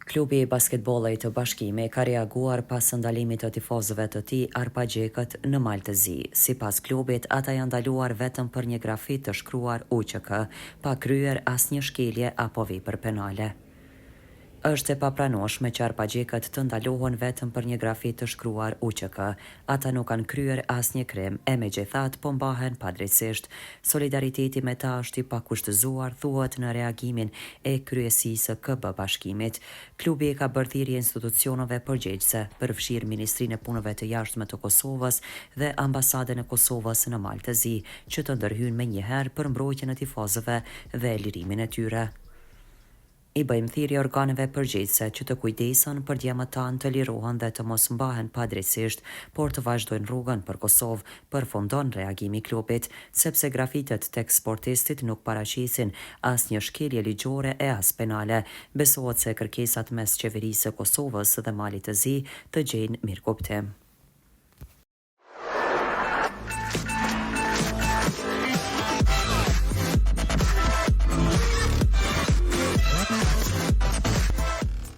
Klubi i basketbollit të Bashkimi ka reaguar pas ndalimit të tifozëve të tij arpagjekat në Maltëzi. Sipas klubit, ata janë ndaluar vetëm për një grafit të shkruar UÇK, pa kryer asnjë shkelje apo vepër penale. Është e papranueshme që arpagjekat të ndalohen vetëm për një grafit të shkruar UÇK. Ata nuk kanë kryer asnjë krim, e megjithatë po mbahen padrejtisht. Solidariteti me ta është i pakushtëzuar, thuhet në reagimin e kryesisë së KB Bashkimit. Klubi ka bërë thirrje institucioneve përgjegjëse, përfshirë Ministrinë e Punëve të Jashtme të Kosovës dhe Ambasadën e Kosovës në Maltëzi, që të ndërhyjnë menjëherë për mbrojtjen e tifozëve dhe lirimin e tyre. I bëjmë thirrje organeve përgjegjëse që të kujdesen për djemët tanë të lirohen dhe të mos mbahen padrejtisht, por të vazhdojnë rrugën për Kosovë, përfundon reagimi i klubit, sepse grafitet tek sportistit nuk paraqisin asnjë shkelje ligjore e as penale. Besohet se kërkesat mes qeverisë së Kosovës dhe Malit të Zi të gjejnë mirëkuptim.